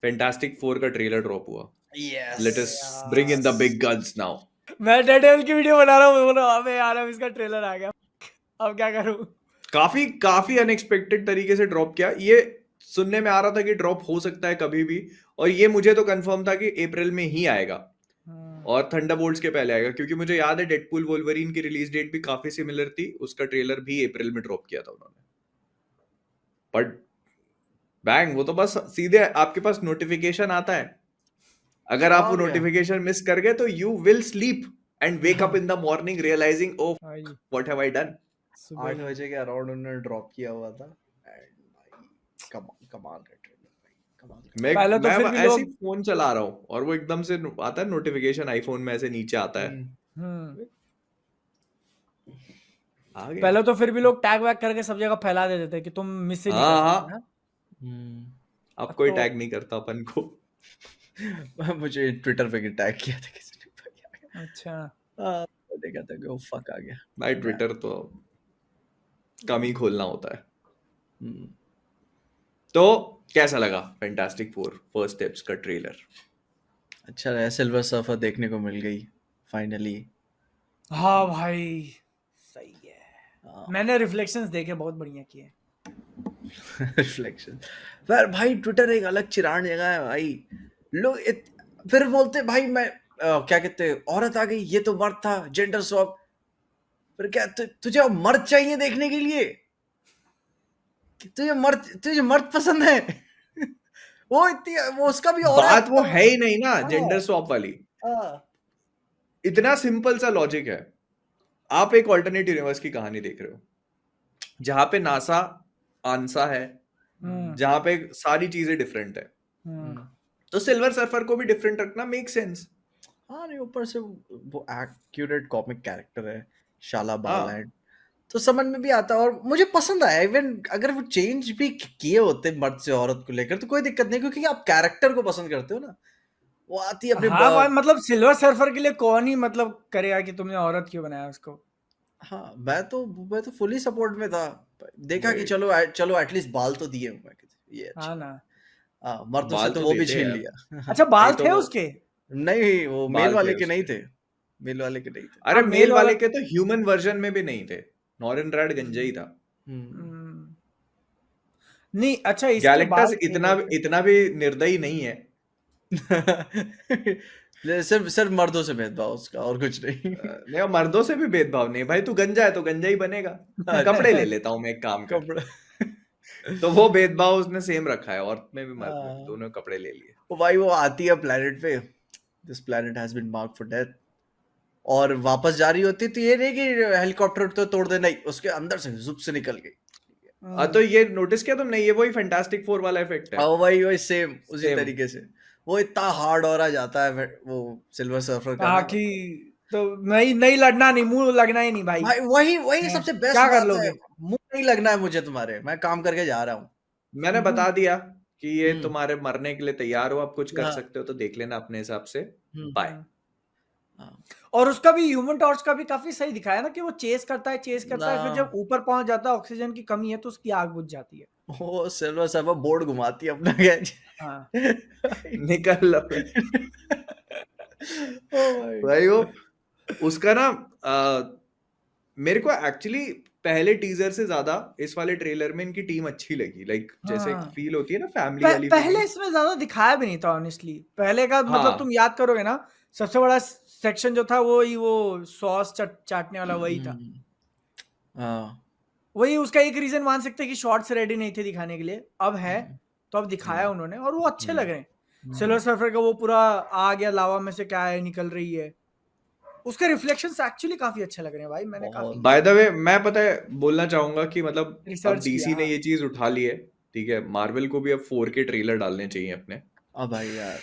Fantastic 4 का trailer drop हुआ। Let us yes bring in the big guns now. मैं Daredevil की video बना रहा हूँ, बोल रहा हूँ अबे यार अब इसका ट्रेलर आ गया, अब क्या करूँ। काफी काफी अनएक्सपेक्टेड तरीके से ड्रॉप किया ये। सुनने में आ रहा था कि ड्रॉप हो सकता है कभी भी, और ये मुझे तो कंफर्म था कि अप्रैल में ही आएगा और थंडरबोल्ट्स के पहले आएगा, क्योंकि मुझे याद है डेडपूल वोल्वरीन की रिलीज डेट भी काफी सिमिलर थी, उसका ट्रेलर भी अप्रैल में ड्रॉप किया था उन्होंने। बट बैंग, वो तो बस सीधे आपके पास नोटिफिकेशन आता है, अगर आप आ वो गया। नोटिफिकेशन मिस कर गए तो you will sleep and wake up in the morning realising oh भाई व्हाट हैव आई डन। सुबह 8 ही बजे के अराउंड उन्होंने ड्रॉप किया हुआ था एंड भाई कमाल का ट्रेलर भाई, कमाल का। मैं पहले तो मैं फिर भी ऐसे ही लोग फोन चला रहा हूँ और वो एकदम से आता है नोटिफिकेशन आईफोन में, ऐसे नीचे आता है, आ गया। पहले तो फिर भी लोग टैग वैग करके सब जगह फैला देते थे कि तुम मिस ही नहीं कर हाँ सकते हाँ, ना। अब अब कोई तो टैग नहीं करता अपन को। मुझे ट्विटर पे टैग किया था किसी ने भाई। अच्छा देखा था कि वो फक आ गया। भाई ट्विटर तो कम ही खोलना होता है। हम्म, तो कैसा लगा फैंटास्टिक 4 फर्स्ट स्टेप्स का ट्रेलर? अच्छा रहा, सिल्वर सर्फर देखने को मिल गई फाइनली। हाँ भाई सही है, मैंने रिफ्लेक्शंस देखे बहुत बढ़िया किए। रिफ्लेक्शन पर भाई ट्विटर एक अलग चिरान जगह है भाई। लोग फिर बोलते भाई मैं क्या कहते हैं, औरत आ गई, ये तो मर्द था, जेंडर स्वैप। फिर क्या तुझे अब मर्द चाहिए देखने के लिए कि तुझे मर्द पसंद है? वो इतनी वो उसका भी औरत बात वो है ही नहीं ना, हाँ, जेंडर स्वैप वाली। हाँ, इतना सिंपल सा लॉजिक है। आप एक ऑल्टरनेट यूनिवर्स की कहानी देख रहे हो जहां पे नासा आंसा है, जहां पे सारी चीजें डिफरेंट है, तो सिल्वर सर्फर को भी डिफरेंट रखना मेक सेंस। हाँ नहीं ऊपर से वो एक्यूरेट कॉमिक कैरेक्टर है, शाला बाल हाँ है, तो समझ में भी आता है और मुझे पसंद आया। इवन अगर वो चेंज भी किए होते मर्द से औरत को लेकर तो कोई दिक्कत नहीं, क्योंकि आप कैरेक्टर को पसंद करते हो ना। वो आती है अपने हाँ भाई मतलब सिल्वर सर्फर के लिए कौन ही मतलब करेगा कि तुमने औरत क्यों बनाया उसको। हाँ मैं तो फुली सपोर्ट में था। देखा कि वही, चलो एटलीस्ट बाल तो दिए, मैं ये हाँ अच्छा। ना। हाँ मर्दों से बाल तो तो वो भी देते हैं छीन यार। लिया। अच्छा बाल नहीं तो थे वो उसके। नहीं वो मेल बाल थे वाले के नहीं उसके। थे, मेल वाले के नहीं थे। अरे हाँ मेल मेल वाला। वाले के तो ह्यूमन वर्जन में भी नहीं थे, नॉरन रैड गंजा ही था। हम्म। हम्म, नहीं अच्छा इसके गैलेक्टस बाल थे इतना वैसे। इतना भी निर्दयी नहीं है। सिर्फ मर्दों से भेदभाव उसका और कुछ नहीं। नहीं, और मर्दों से भी भेदभाव नहीं भाई, तू गंजा है तो गंजा ही बनेगा। कपड़े ले लेता हूं मैं, एक काम कर। कपड़ा। तो वो भेदभाव उसने सेम रखा है, औरत में भी मर्द में भी, हाँ। दोनों कपड़े ले लिए। वो भाई वो आती है प्लेनेट पे, this planet has been marked for death, और वापस जा रही होती है, तो ये नहीं कि हेलीकॉप्टर तो तोड़ दे, नहीं उसके अंदर से जुप से निकल गई। तो ये नोटिस किया तुमने, ये वही फैंटास्टिक 4 वाला इफेक्ट है। और वही वही सेम उसी सेम। तरीके से वो इतना हार्ड हो रहा जाता है वो सिल्वर सर्फर का हाँ ना। कि तो नहीं नहीं लड़ना नहीं, मुंह लगना ही नहीं भाई। भाई वही वही हैं, सबसे बेस्ट क्या कर बात है, लोगे। मुंह नहीं लगना है मुझे तुम्हारे, मैं काम करके जा रहा हूँ। मैंने बता दिया कि ये हम्म। तुम्हारे मरने के लिए तैयार हो, आप कुछ कर हाँ। सकते हो तो देख लेना अपने हिसाब से। हम्म। बाय। हाँ। और उसका भी ह्यूमन टॉर्च का भी काफी सही दिखाया ना कि वो चेस करता है फिर जब ना ऊपर पहुंच जाता है ऑक्सीजन की कमी है तो उसकी आग बुझ जाती है। वो सिल्वर सर्फर बोर्ड घुमाती है अपना गैज। हाँ निकल लो। ओ भाई। भाई वो उसका ना मेरे को एक्चुअली पहले टीजर से ज्यादा इस वाले ट्रेलर में इनकी टीम अच्छी लगी, लाइक जैसे एक हाँ फील होती है ना फैमिली वाली पहले फीलिंग। इसमें ज्यादा दिखाया भी नहीं था ऑनेस्टली, पहले का मतलब तुम हाँ याद करोगे ना, सबसे बड़ा सेक्शन जो था वो सॉस चाटने वाला वही था। हाँ। वही उसका एक रीजन मान सकते हैं कि शॉर्ट्स रेडी नहीं थे दिखाने के लिए, अब है तो अब दिखाया उन्होंने और वो अच्छे लग रहे हैं। सिल्वर सर्फर का वो पूरा आग या लावा में से क्या है निकल रही है, उसके रिफ्लेक्शंस एक्चुअली काफी अच्छे लग रहे हैं भाई, मैंने काफी बहुत बाय द वे मैं पता है बोलना चाहूंगा कि मतलब अब रिसर्च डीसी किया। ने ये चीज उठा ली है, ठीक है, मार्वल को भी अब 4K ट्रेलर डालने चाहिए अपने। अब भाई यार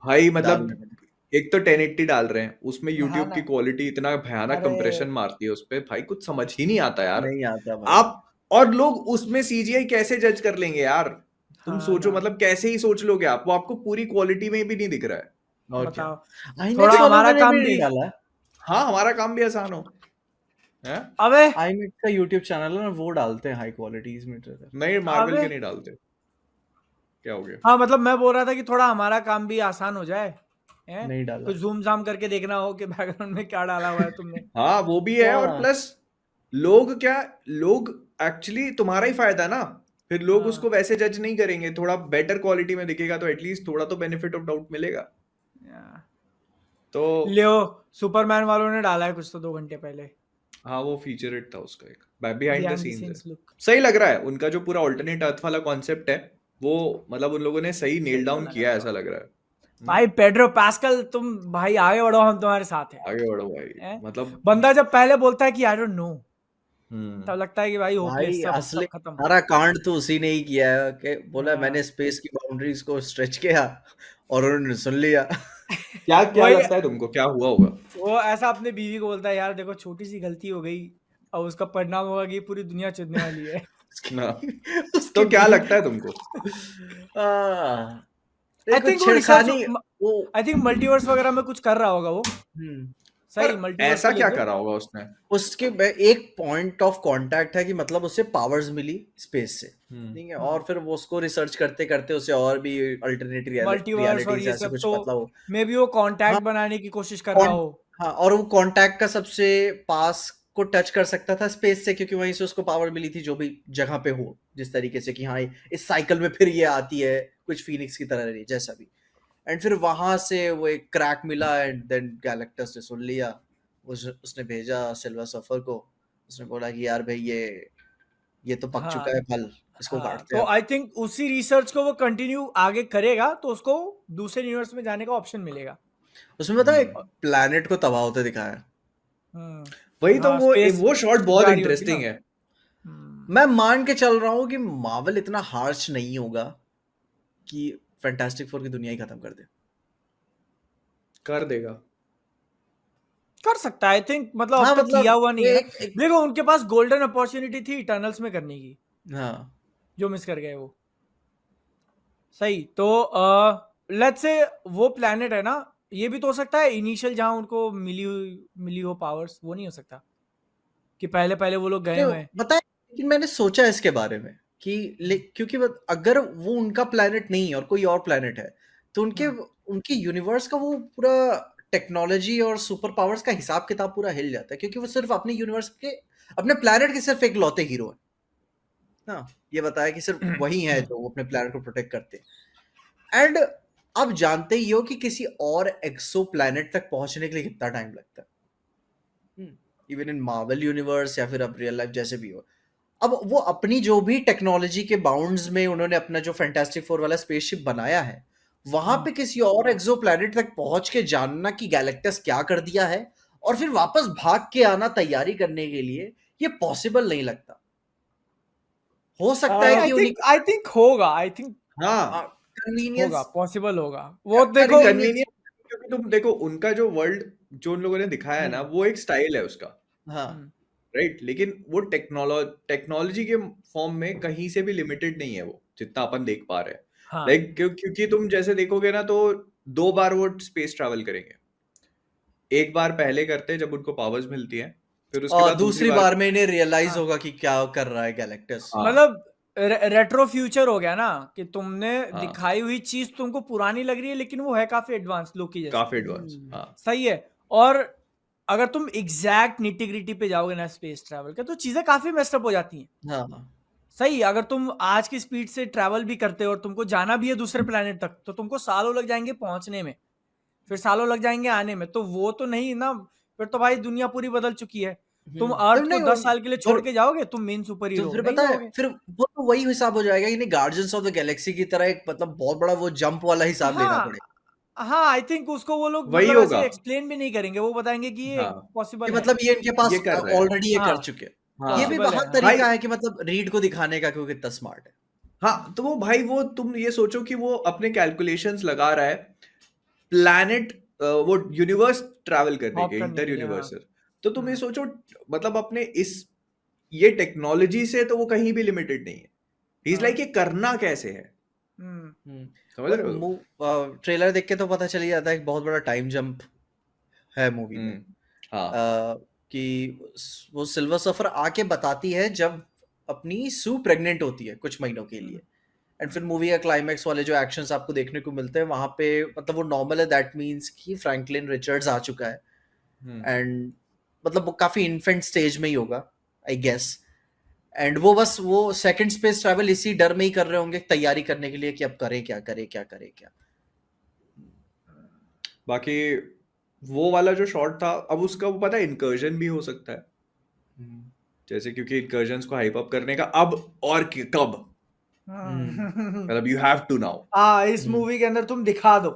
भाई मतलब डालने में एक तो 1080 डाल रहे हैं, उसमें हाँ यूट्यूब ना। की क्वालिटी इतना भयानक अरे कंप्रेशन मारती है उस पे, भाई कुछ समझ ही नहीं आता यार। नहीं आता भाई। आप और लोग उसमें सीजीआई कैसे जज कर लेंगे यार? तुम हाँ सोचो, ना मतलब कैसे ही सोच लोगे आप, वो आपको पूरी क्वालिटी में भी नहीं दिख रहा है। और क्या, बताओ, थोड़ा आईनॉक्स वालों हमारा ने काम भी नहीं भी। डाला है। हाँ, हमारा काम भी आसान हो है। अबे आईनॉक्स का यूट्यूब चैनल है ना, वो डालते हैं हाई क्वालिटीज में ट्रेलर। नहीं, मार्वल अबे के नहीं डालते। क्या हो गया? हाँ मतलब मैं बोल रहा था कि थोड़ा हमारा काम भी आसान हो जाए, हैं? नहीं डाला। कुछ जूम जाम करके देखना हो कि बैकग्राउंड में क्या डाला हुआ है तुमने। हाँ वो भी है, और हाँ प्लस लोग एक्चुअली तुम्हारा ही फायदा ना, फिर लोग हाँ उसको वैसे जज नहीं करेंगे, थोड़ा बेटर क्वालिटी में दिखेगा तो एटलीस्ट थोड़ा तो बेनिफिट ऑफ डाउट मिलेगा। या। तो लियो सुपरमैन वालों ने डाला है कुछ तो 2 घंटे पहले, हाँ वो फीचरेट था उसका, एक behind the behind the scenes है। Scenes look. सही लग रहा है उनका जो पूरा ऑल्टरनेट अर्थ वाला कॉन्सेप्ट है, वो मतलब उन लोगों ने सही नेल देखने डाउन वाला किया है, लगा ऐसा हुआ। लग रहा है। भाई पेड्रो पास्कल तुम भाई आगे बढ़ो, हम तुम्हारे साथ हैं, आगे बढ़ो भाई, हैं? मतलब बंदा जब पहले बोलता है कि आई डोंट नो, तब हम्म लगता है कि भाई होपलेस, भाई सब असली सब खत्म। सारा कांड तो उसी ने ही किया है कि बोला हाँ। मैंने स्पेस की बाउंड्रीज को स्ट्रेच किया और उन्होंने सुन लिया। क्या क्या वही लगता है तुमको क्या हुआ होगा? वो ऐसा अपने बीवी को बोलता है, यार देखो छोटी सी गलती हो गई, और उसका परिणाम होगा कि पूरी दुनिया चुदने वाली है। ना, उसकी तो क्या बीवी लगता है तुमको? आई देखो थिंक वो रिसर्च, छेड़खानी वो आई थिंक मल्टीवर्स वगैरह में कुछ कर रहा होगा वो, हम्म, पर सही मल्टीवर्स ऐसा को क्या लेके। करा होगा उसने? उसके एक पॉइंट ऑफ कांटेक्ट है कि मतलब उसे पावर्स मिली स्पेस से, ठीक है, और फिर वो उसको रिसर्च करते करते उसे और भी अल्टरनेट मल्टीवर्स और रियलिटीज ये ऐसे सब कुछ तो मतलब मे बी वो हाँ कांटेक्ट बनाने की कोशिश कर रहा कॉन हो। हाँ, और वो कांटेक्ट का सबसे पास को टच कर सकता था स्पेस से, क्योंकि वहीं से उसको पावर मिली थी जो भी जगह पे हो, जिस तरीके से कि हाँ इस साइकिल में फिर ये आती है कुछ फीनिक्स की तरह रही जैसा भी। एंड फिर वहां से वो एक क्रैक मिला एंड देन गैलेक्टस ने सुन लिया, उसने भेजा सिल्वर सफर को, उसने बोला कि यार भाई ये तो पक हाँ चुका है फल, इसको हाँ, काटते तो हैं अब। आई थिंक उसी रिसर्च को वो कंटिन्यू आगे करेगा तो उसको दूसरे यूनिवर्स में जाने का ऑप्शन मिलेगा। उसमें पता है एक हम्म, प्लैनेट को तबाह होते दिखाया है। वही तो, हाँ स्पेस वो शॉट शिप बहुत जा रही होती ना। इंटरेस्टिंग है। मैं मान के चल रहा हूँ कि मार्वल इतना हार्श नहीं होगा कि फैंटास्टिक फोर की दुनिया ही खत्म कर दे। कर देगा। कर सकता है आई थिंक, मतलब अब हाँ तक किया मतलब हुआ नहीं वो है ना। एक देखो उनके पास गोल्डन अपॉर्चुनिटी थी इटर्नल्स में करने की, हाँ जो मिस कर गए वो। सही तो लेट्स से वो प्लेनेट है ना, ये भी तो हो सकता है इनिशियल जहां उनको मिली हो पावर्स, वो नहीं हो सकता कि पहले पहले वो लोग गए तो हुए हैं। पता है, लेकिन मैंने सोचा इसके बारे में कि क्योंकि अगर वो उनका प्लेनेट नहीं है और कोई और प्लेनेट है, तो उनके हम्म, उनके यूनिवर्स का वो पूरा टेक्नोलॉजी और सुपर पावर्स का हिसाब किताब पूरा हिल जाता है, क्योंकि वो सिर्फ अपने यूनिवर्स के अपने प्लेनेट के सिर्फ एक लौते हीरो है। हाँ ये बताया कि सिर्फ वही है जो वो अपने प्लेनेट को प्रोटेक्ट करते हैं। एंड अब जानते ही हो कि किसी और एक्सो प्लेनेट तक पहुंचने के लिए कितना टाइम लगता है, इवन इन मार्वल यूनिवर्स या फिर अब रियल लाइफ जैसे भी हो। अब वो अपनी जो भी टेक्नोलॉजी के बाउंड्स में उन्होंने अपना जो फैंटास्टिक फोर वाला स्पेसशिप बनाया है, वहां पे किसी और एक्सो प्लेनेट तक पहुंच के जानना कि गैलेक्टस क्या कर दिया है और फिर वापस भाग के आना तैयारी करने के लिए, ये पॉसिबल नहीं लगता। हो सकता है नहीं कि उन्हीं आई थिंक होगा, आई थिंक हाँ होगा, कन्वीनियंस पॉसिबल होगा वो। यार देखो कन्वीनियंस, क्योंकि तुम देखो उनका जो वर्ल्ड जो उन लोगों ने दिखाया है ना, वो एक स्टाइल है उसका, हाँ राइट, लेकिन वो टेक्नोलॉजी के फॉर्म में कहीं से भी लिमिटेड नहीं है वो, जितना अपन देख पा रहे हैं। हाँ लाइक क्योंकि तुम जैसे देखोगे ना, तो 2 बार वो स्पेस ट्रैवल करेंगे। एक बार पहले करते हैं जब उनको पावर्स मिलती हैं, फिर उसके और बाद दूसरी दूसरी बार। बार में इन्हें रियलाइज हाँ होगा कि क्या कर रहा है गैलेक्टस। हाँ मतलब रेट्रो फ्यूचर हो गया ना, कि तुमने हाँ, दिखाई हुई चीज तुमको पुरानी लग रही है लेकिन वो है काफी एडवांस लोकी जैसी। काफी एडवांस, हाँ। सही है। और अगर तुम एग्जैक्ट निटी-ग्रिटी पे जाओगे ना स्पेस ट्रैवल के, तो चीजें काफी मेस्ड अप हो जाती हैं। हाँ सही, अगर तुम आज की स्पीड से ट्रैवल भी करते हो और तुमको जाना भी है दूसरे प्लेनेट तक, तो तुमको सालों लग जाएंगे पहुंचने में, फिर सालों लग जाएंगे आने में, तो वो तो नहीं ना। फिर तो भाई दुनिया पूरी बदल चुकी है। तुम तो अर्थ को नहीं 10 साल के लिए छोड़ और के जाओगे, तुम मेन सुपर तो हीरो फिर नहीं पता है जाओगे। फिर वो तो वही हिसाब हो जाएगा कि नहीं, गार्जियंस ऑफ द गैलेक्सी की तरह एक मतलब बहुत बड़ा वो जंप वाला हिसाब लेना हाँ पड़ेगा हाँ, आई थिंक उसको वो लोग वही मतलब होगा। ऐसे एक्सप्लेन भी नहीं करेंगे, वो बताएंगे कि ये हाँ, कि पॉसिबल है। मतलब ये इनके ये पास कर रहे हैं। ऑलरेडी ये कर हाँ चुके हैं। ये हाँ भी पॉसिबल है, वहां हाँ भाई, तरीका है कि मतलब रीड को दिखाने का क्योंकि इतना स्मार्ट है। हाँ तो वो भाई, वो तुम ये सोचो कि वो अपने कैलकुलेशंस लगा रहा है प्लैनेट, वो यूनिवर्स ट्रैवल करने हॉप के, करने इंटर के लिए, हाँ। यूनिवर्सल। तो तुम ये सोचो, मतलब अपने इस ये टेक्नोलॉजी से तो वो कहीं भी लिमिटेड नहीं है। ही इज लाइक, हाँ ये करना कैसे है, समझ और रहे हो? ट्रेलर देख के तो पता चल ही जाता है एक बहुत बड़ा टाइम जंप है मूवी में। हाँ कि वो सिल्वर सफर आके बताती है जब अपनी सू प्रेग्नेंट होती है कुछ महीनों के लिए, एंड फिर मूवी का क्लाइमैक्स वाले जो एक्शंस आपको देखने को मिलते हैं वहां पे मतलब वो नॉर्मल है, दैट मीन्स कि फ्रैंकलिन रिचर्ड्स आ चुका है एंड मतलब वो काफी इन्फेंट स्टेज में ही होगा आई गेस। एंड वो बस वो सेकंड स्पेस ट्रैवल इसी डर में ही कर रहे होंगे तैयारी करने के लिए कि अब करे क्या करे क्या करे क्या। बाकी वो वाला जो शॉट था, अब उसका वो पता है इनकर्जन भी हो सकता है, जैसे क्योंकि इनकर्जन्स को हाइप अप करने का अब और कब, मतलब यू हैव टू नाउ। हाँ, इस मूवी के अंदर तुम दिखा दो